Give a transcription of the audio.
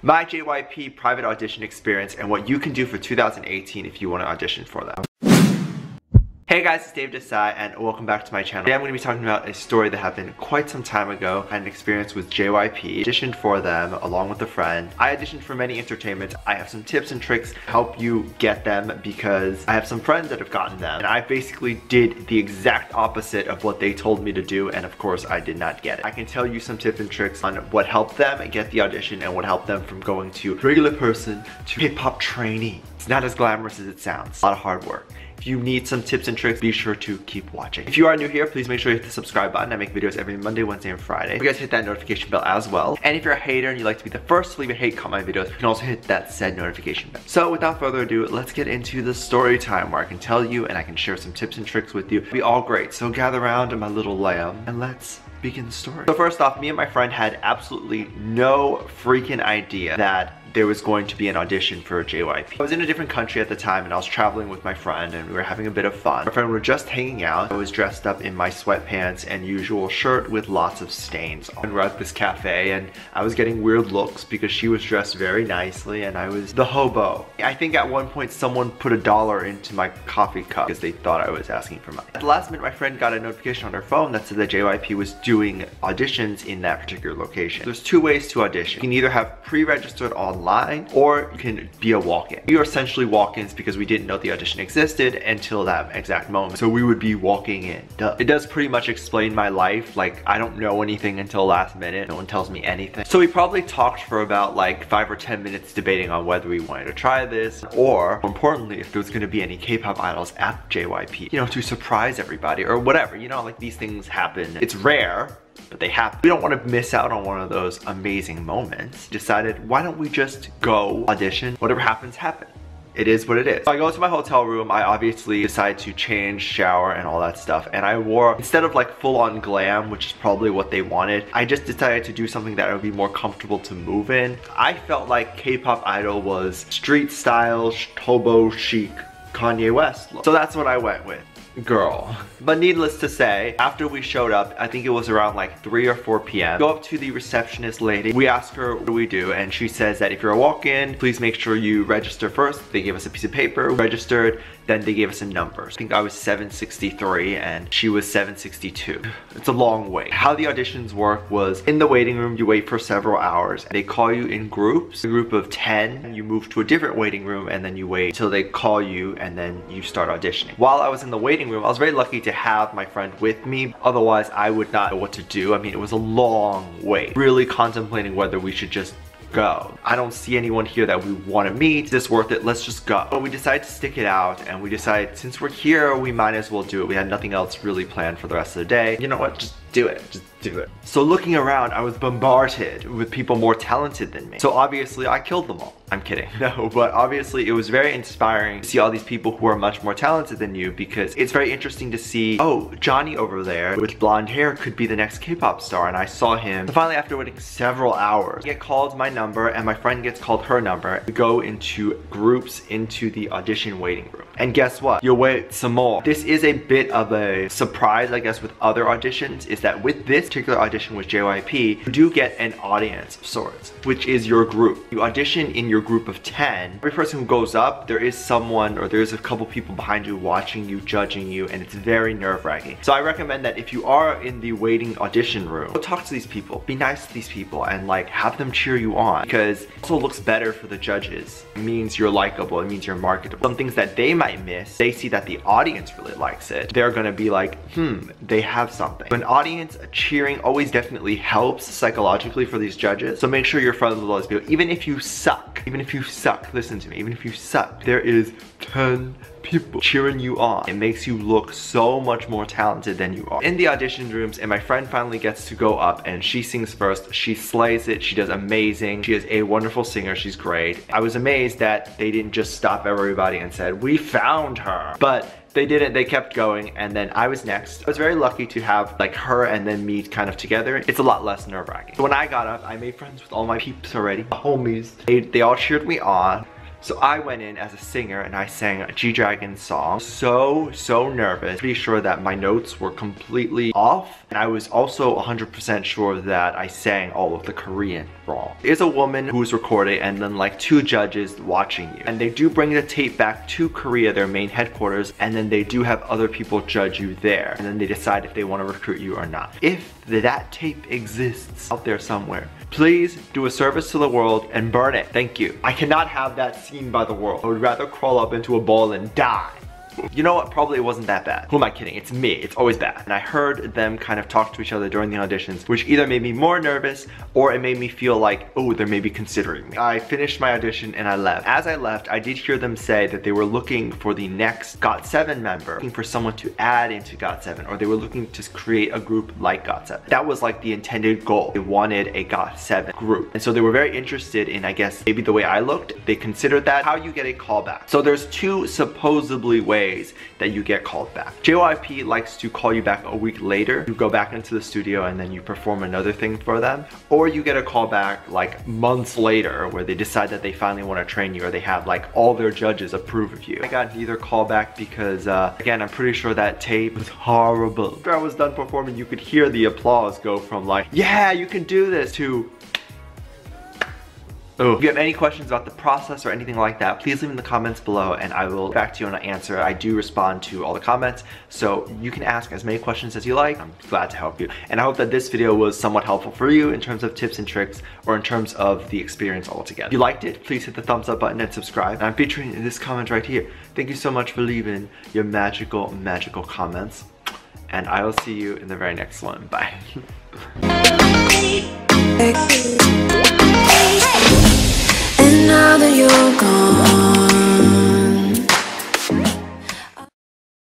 my JYP private audition experience and what you can do for 2018 if you want to audition for them. Hey guys, it's DaveDisci and welcome back to my channel. Today I'm going to be talking about a story that happened quite some time ago. I had an experience with JYP, auditioned for them along with a friend. I auditioned for many entertainments. I have some tips and tricks to help you get them because I have some friends that have gotten them. And I basically did the exact opposite of what they told me to do, and of course I did not get it. I can tell you some tips and tricks on what helped them get the audition and what helped them from going to regular person to K-pop trainee. It's not as glamorous as it sounds. A lot of hard work. If you need some tips and tricks, be sure to keep watching. If you are new here, please make sure you hit the subscribe button. I make videos every Monday, Wednesday, and Friday. You guys hit that notification bell as well. And if you're a hater and you'd like to be the first to leave a hate comment on my videos, you can also hit that said notification bell. So without further ado, let's get into the story time where I can tell you and I can share some tips and tricks with you. It'll be all great. So gather around in my little lamb and let's begin the story. So first off, me and my friend had absolutely no freaking idea that there was going to be an audition for JYP. I was in a different country at the time and I was traveling with my friend and we were having a bit of fun. My friend were just hanging out. I was dressed up in my sweatpants and usual shirt with lots of stains on. We're at this cafe and I was getting weird looks because she was dressed very nicely and I was the hobo. I think at one point someone put $1 into my coffee cup because they thought I was asking for money. At the last minute, my friend got a notification on her phone that said that JYP was doing auditions in that particular location. There's two ways to audition. You can either have pre-registered online or you can be a walk-in. We were essentially walk-ins because we didn't know the audition existed until that exact moment. So we would be walking in. Duh. It does pretty much explain my life. Like, I don't know anything until last minute. No one tells me anything. So we probably talked for about like 5 or 10 minutes debating on whether we wanted to try this or, more importantly, if there was going to be any K-pop idols at JYP, you know, to surprise everybody or whatever. You know, like these things happen. It's rare, but they happen. We don't want to miss out on one of those amazing moments. Decided, why don't we just go audition? Whatever happens, happen. It is what it is. So I go to my hotel room. I obviously decide to change, shower, and all that stuff. And I wore, instead of like full-on glam, which is probably what they wanted, I just decided to do something that would be more comfortable to move in. I felt like K-pop idol was street style, hobo chic, Kanye West look. So that's what I went with. Girl. But needless to say, after we showed up, I think it was around like 3 or 4 p.m. Go up to the receptionist lady. We ask her what do we do, and she says that if you're a walk-in, please make sure you register first. They gave us a piece of paper, registered, then they gave us a number. I think I was 763 and she was 762. It's a long wait. How the auditions work was in the waiting room, you wait for several hours. They call you in groups, a group of 10. You move to a different waiting room and then you wait till they call you and then you start auditioning. While I was in the waiting room, I was very lucky to have my friend with me. Otherwise, I would not know what to do. I mean, it was a long wait. Really contemplating whether we should just go. I don't see anyone here that we want to meet. Is this worth it? Let's just go. But we decided to stick it out and we decided since we're here, we might as well do it. We had nothing else really planned for the rest of the day. You know what? Just do it. Just do it. So looking around, I was bombarded with people more talented than me. So obviously I killed them all. I'm kidding. No, but obviously it was very inspiring to see all these people who are much more talented than you because it's very interesting to see, oh, Johnny over there with blonde hair could be the next K-pop star, and I saw him. So finally, after waiting several hours, I get called my number and my friend gets called her number. We go into groups into the audition waiting room. And guess what? You'll wait some more. This is a bit of a surprise, I guess, with other auditions, is that with this particular audition with JYP, you do get an audience of sorts, which is your group. You audition in your group of 10. Every person who goes up, there is someone or there's a couple people behind you watching you, judging you, and it's very nerve-wracking. So I recommend that if you are in the waiting audition room, go talk to these people, be nice to these people, and like have them cheer you on because it also looks better for the judges. It means you're likable, it means you're marketable. Some things that they might miss, they see that the audience really likes it. They're gonna be like, they have something. An audience cheering always definitely helps psychologically for these judges. So make sure you're friendly with all these people. Even if you suck, listen to me, even if you suck, there is 10 people cheering you on. It makes you look so much more talented than you are. In the audition rooms, and my friend finally gets to go up and she sings first. She slays it. She does amazing. She is a wonderful singer. She's great. I was amazed that they didn't just stop everybody and said, we found her. But they didn't, they kept going, and then I was next. I was very lucky to have like her and then me kind of together. It's a lot less nerve-wracking. So when I got up, I made friends with all my peeps already, homies. They all cheered me on. So I went in as a singer and I sang a G-Dragon's song. So nervous. Pretty sure that my notes were completely off. And I was also 100% sure that I sang all of the Korean wrong. There's a woman who's recording and then like 2 judges watching you. And they do bring the tape back to Korea, their main headquarters, and then they do have other people judge you there. And then they decide if they want to recruit you or not. If that tape exists out there somewhere, please do a service to the world and burn it. Thank you. I cannot have that seen by the world. I would rather crawl up into a ball and die. You know what? Probably it wasn't that bad. Who am I kidding? It's me. It's always bad. And I heard them kind of talk to each other during the auditions, which either made me more nervous or it made me feel like, oh, they're maybe considering me. I finished my audition and I left. As I left, I did hear them say that they were looking for the next GOT7 member, looking for someone to add into GOT7, or they were looking to create a group like GOT7. That was like the intended goal. They wanted a GOT7 group. And so they were very interested in, I guess, maybe the way I looked. They considered that. How you get a callback. So there's 2 supposedly ways that you get called back. JYP likes to call you back a week later. You go back into the studio and then you perform another thing for them. Or you get a call back like months later where they decide that they finally want to train you, or they have like all their judges approve of you. I got neither call back because again, I'm pretty sure that tape was horrible. After I was done performing, you could hear the applause go from like, yeah, you can do this, to oh. If you have any questions about the process or anything like that, please leave in the comments below and I will get back to you on an answer. I do respond to all the comments, so you can ask as many questions as you like. I'm glad to help you. And I hope that this video was somewhat helpful for you in terms of tips and tricks, or in terms of the experience altogether. If you liked it, please hit the thumbs up button and subscribe. And I'm featuring this comment right here. Thank you so much for leaving your magical comments. And I will see you in the very next one. Bye. And now that you're gone,